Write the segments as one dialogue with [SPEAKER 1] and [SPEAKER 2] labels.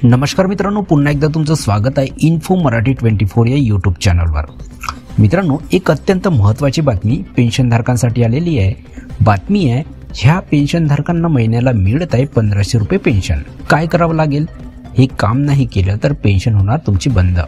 [SPEAKER 1] नमस्कार मित्रांनो, पुन्हा एकदा तुमचं स्वागत आहे इन्फो मराठी 24 या यूट्यूब चॅनलवर। मित्रांनो, एक अत्यंत महत्त्वाची बातमी पेन्शनधारकांसाठी आलेली आहे। बातमी आहे, ह्या पेन्शनधारकांना महिन्याला मिळत आहे 1500 रुपये पेन्शन। काय करावं लागेल? हे काम नाही केलं तर पेन्शन होणार तुमची बंद।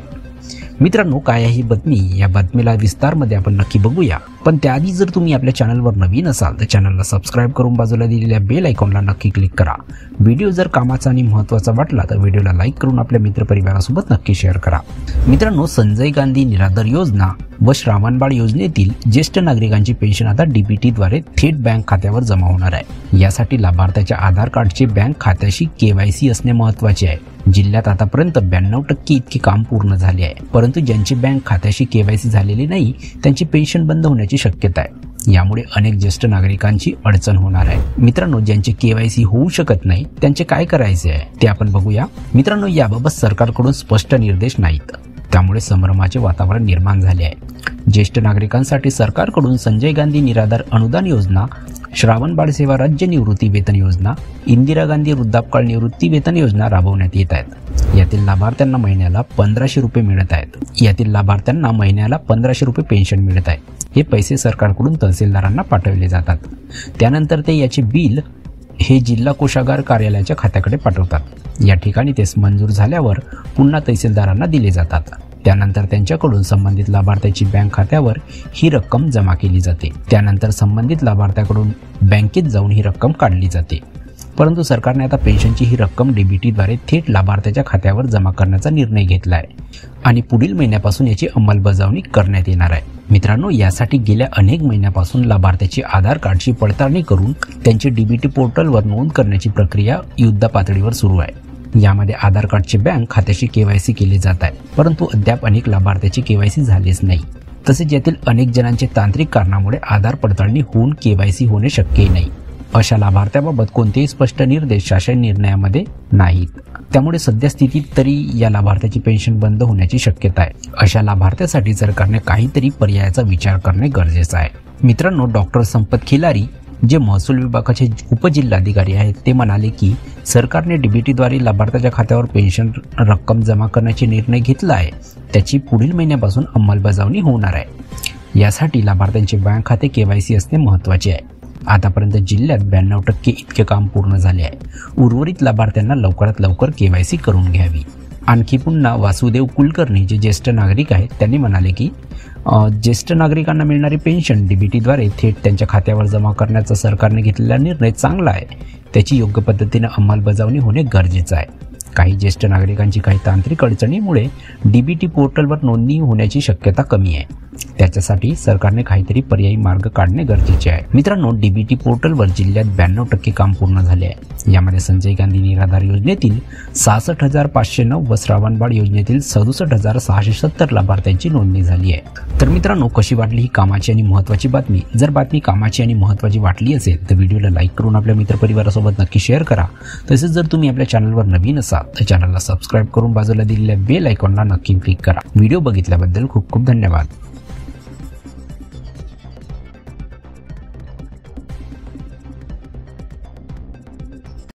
[SPEAKER 1] मित्रांनो, काय आहे ही बातमी? या बातमीला विस्तारमध्ये आपण नक्की बघूया, पण त्याआधी जर तुम्ही आपल्या चॅनलवर नवीन असाल तर चॅनलला सबस्क्राइब करून बाजूला दिलेल्या बेल आयकॉनला नक्की क्लिक करा। व्हिडिओ जर कामाचा आणि महत्त्वाचा वाटला तर व्हिडिओला लाईक करून आपल्या मित्रपरिवारासोबत नक्की शेअर करा। मित्रांनो, संजय गांधी निराधार योजना व श्रावणबाळ योजनेतील ज्येष्ठ नागरिकांची पेन्शन आता डीबीटीद्वारे थेट बँक खात्यावर जमा होणार आहे। यासाठी लाभार्थ्याच्या आधार कार्डचे बँक खात्याशी केवायसी असणे महत्त्वाचे आहे। जिल्ह्यात आतापर्यंत 92% इतके काम पूर्ण झाले आहे, परंतु ज्यांची बँक खात्याशी केवायसी झालेली नाही त्यांची पेन्शन बंद होण्याची शक्यता आहे। यामुळे अनेक ज्येष्ठ नागरिकांची अडचण होणार आहे। मित्रांनो, ज्यांचे केवायसी होऊ शकत नाही त्यांचे काय करायचे आहे ते आपण बघूया। मित्रांनो, याबाबत सरकारकडून स्पष्ट निर्देश नाहीत, त्यामुळे संभ्रमाचे वातावरण निर्माण झाले आहे। ज्येष्ठ नागरिकांसाठी सरकारकडून संजय गांधी निराधार अनुदान योजना, श्रावणबाळ सेवा राज्य निवृत्ती वेतन योजना, इंदिरा गांधी वृद्धापकाळ निवृत्ती वेतन योजना राबवण्यात येत आहेत। यातील लाभार्थ्यांना महिन्याला 1500 रुपये मिळत आहेत। यातील लाभार्थ्यांना महिन्याला 1500 रुपये पेन्शन मिळत आहे। हे पैसे सरकारकडून तहसीलदारांना पाठवले जातात। त्यानंतर ते याचे बिल हे जिल्हा कोषागार कार्यालयाच्या खात्याकडे पाठवतात। या ठिकाणी ते मंजूर झाल्यावर पुन्हा तहसीलदारांना दिले जातात। त्यानंतर त्यांच्याकडून संबंधित लाभार्थ्याची बँक खात्यावर ही रक्कम जमा केली जाते। त्यानंतर संबंधित लाभार्थ्याकडून बँकेत जाऊन ही रक्कम काढली जाते। परंतु सरकारने आता पेन्शनची ही रक्कम डीबीटीद्वारे थेट लाभार्थ्याच्या खात्यावर जमा करण्याचा निर्णय घेतला आहे आणि पुढील महिन्यापासून याची अंमलबजावणी करण्यात येणार आहे। मित्रांनो, यासाठी गेल्या अनेक महिन्यापासून लाभार्थ्याची आधार कार्डची पडताळणी करून त्यांची डीबीटी पोर्टलवर नोंद करण्याची प्रक्रिया युद्धपातळीवर सुरू आहे। यामध्ये आधार कार्डचे बँक खात्याशी केवायसी केले जात आहे, परंतु अद्याप अनेक लाभार्थ्याची केवायसी झालीच नाही। तसेच यातील अनेक जणांचे तांत्रिक कारणामुळे आधार पडताळणी होऊन केवायसी होणे शक्य नाही। अशा लाभार्थ्याबाबत कोणतेही स्पष्ट निर्देश शासन निर्णयामध्ये नाहीत, त्यामुळे सध्या स्थितीत तरी या लाभार्थ्याची पेन्शन बंद होण्याची शक्यता आहे। अशा लाभार्थ्यासाठी सरकारने काहीतरी पर्यायाचा विचार करणे गरजेचे आहे। मित्रांनो, डॉक्टर संपत खिलारी जे महसूल विभागाचे उपजिल्हाधिकारी आहेत ते म्हणाले की सरकारने डीबीटीद्वारे लाभार्थ्याच्या खात्यावर पेन्शन रक्कम जमा करण्याचे निर्णय घेतला आहे, त्याची पुढील महिन्यापासून अंमलबजावणी होणार आहे। यासाठी लाभार्थ्यांचे बँक खाते केवायसी असणे महत्त्वाचे आहे। आतापर्यंत जिल्ह्यात 92% इतके काम पूर्ण झाले आहे। उर्वरित लाभार्थ्यांना लवकरात लवकर केवायसी करून घ्यावी। आणखी पुन्हा वासुदेव कुलकर्णी जे ज्येष्ठ नागरिक आहेत त्यांनी म्हणाले की ज्येष्ठ नागरिकांना मिळणारी पेन्शन डीबीटीद्वारे थेट त्यांच्या खात्यावर जमा करण्याचा सरकारने घेतलेला निर्णय चांगला आहे, त्याची योग्य पद्धतीने अंमलबजावणी होणे गरजेचे आहे। काही ज्येष्ठ नागरिकांची काही तांत्रिक अडचणीमुळे डीबीटी पोर्टलवर नोंदणी होण्याची शक्यता कमी आहे। त्याच्यासाठी सरकारने काहीतरी पर्यायी मार्ग काढणे गरजेचे आहे। मित्रांनो, डीबीटी पोर्टलवर जिल्ह्यात 92% काम पूर्ण झाले आहे। यामध्ये संजय गांधी निराधार योजनेतील 66,509 व श्रावणबाळ योजनेतील 67,670 लाभार्थ्यांची नोंदणी झाली आहे। तर मित्रांनो, कशी वाटली ही कामाची आणि महत्त्वाची बातमी? जर बातमी कामाची आणि महत्त्वाची वाटली असेल तर व्हिडिओला लाईक करून आपल्या मित्रपरिवारासोबत नक्की शेअर करा। तसेच जर तुम्ही आपल्या चॅनलवर नवीन असाल तर चॅनलला सबस्क्राइब करून बाजूला दिलेल्या बेल आयकॉनला नक्की क्लिक करा। व्हिडिओ बघितल्याबद्दल खूप खूप धन्यवाद।